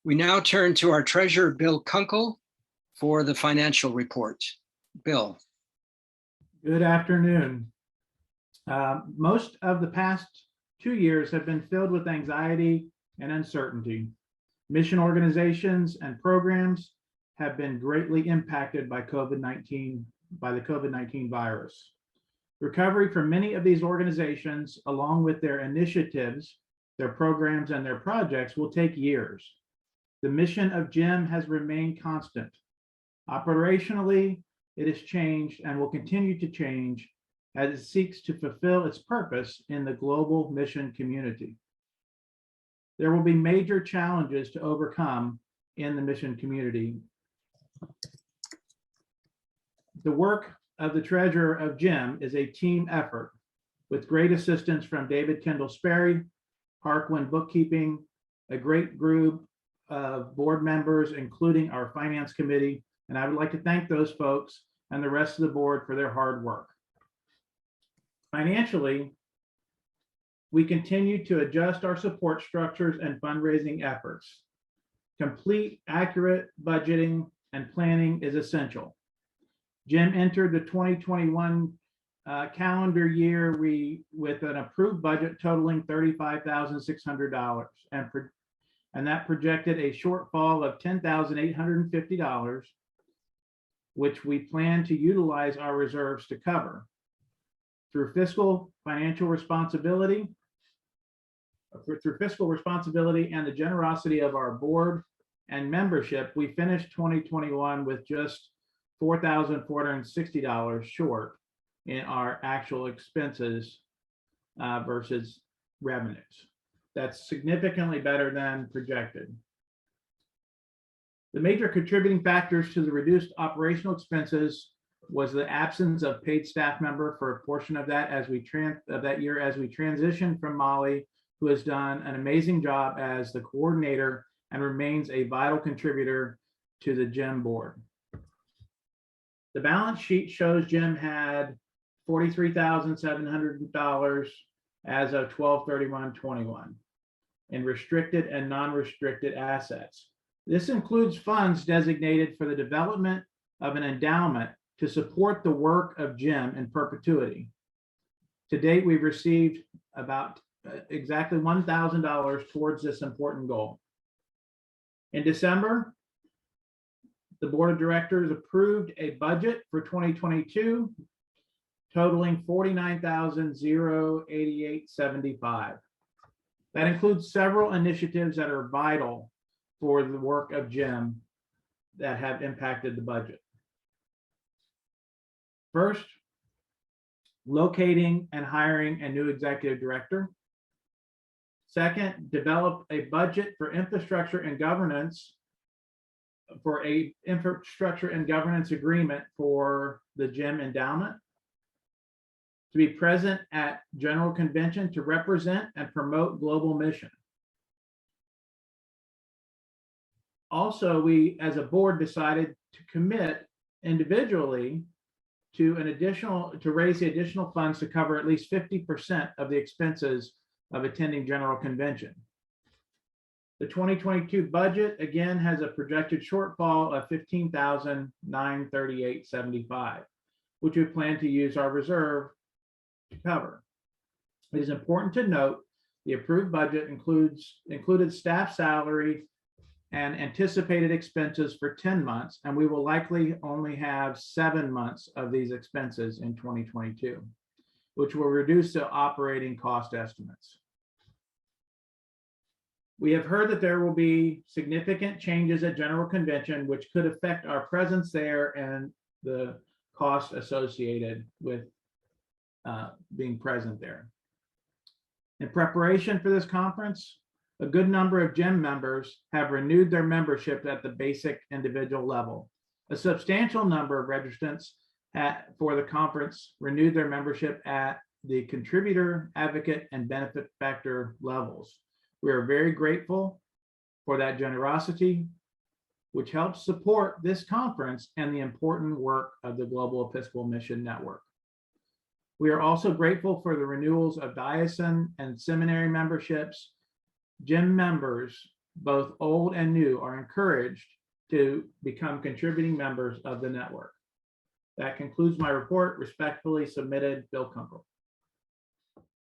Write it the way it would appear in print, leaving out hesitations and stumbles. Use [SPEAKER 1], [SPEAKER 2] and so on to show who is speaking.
[SPEAKER 1] We now turn to our treasurer, Bill Kunkle, for the financial report. Bill.
[SPEAKER 2] Good afternoon. Most of the past 2 years have been filled with anxiety and uncertainty. Mission organizations and programs have been greatly impacted by the COVID-19 virus. Recovery for many of these organizations, along with their initiatives, their programs, and their projects, will take years. The mission of GEM has remained constant. Operationally, it has changed and will continue to change as it seeks to fulfill its purpose in the global mission community. There will be major challenges to overcome in the mission community. The work of the treasurer of GEM is a team effort with great assistance from David Kendall Sperry, Harkwin Bookkeeping, a great group of board members, including our finance committee. And I would like to thank those folks and the rest of the board for their hard work. Financially, we continue to adjust our support structures and fundraising efforts. Complete, accurate budgeting and planning is essential. GEM entered the 2021 calendar year with an approved budget totaling $35,600 and that projected a shortfall of $10,850, which we plan to utilize our reserves to cover. Through fiscal responsibility and the generosity of our board and membership, we finished 2021 with just $4,460 short in our actual expenses versus revenues. That's significantly better than projected. The major contributing factors to the reduced operational expenses was the absence of paid staff member for a portion of that year as we transitioned from Molly, who has done an amazing job as the coordinator and remains a vital contributor to the GEM board. The balance sheet shows GEM had $43,700 as of 12/31/21 in restricted and non-restricted assets. This includes funds designated for the development of an endowment to support the work of GEM in perpetuity. To date, we've received about exactly $1,000 towards this important goal. In December, the board of directors approved a budget for 2022 totaling $49,088.75. That includes several initiatives that are vital for the work of GEM that have impacted the budget. First, locating and hiring a new executive director. Second, develop a budget for infrastructure and governance agreement for the GEM endowment. To be present at General Convention to represent and promote global mission. Also, we as a board decided to commit individually to raise the additional funds to cover at least 50% of the expenses of attending General Convention. The 2022 budget again has a projected shortfall of $15,938.75, which we plan to use our reserve to cover. It is important to note the approved budget included staff salary and anticipated expenses for 10 months, and we will likely only have 7 months of these expenses in 2022, which will reduce the operating cost estimates. We have heard that there will be significant changes at General Convention, which could affect our presence there and the costs associated with being present there. In preparation for this conference, a good number of GEM members have renewed their membership at the basic individual level. A substantial number of registrants for the conference renewed their membership at the contributor, advocate, and benefit factor levels. We are very grateful for that generosity, which helps support this conference and the important work of the Global Episcopal Mission Network. We are also grateful for the renewals of diocesan and seminary memberships. GEM members both old and new, are encouraged to become contributing members of the network. That concludes my report. Respectfully submitted, Bill Kunkle.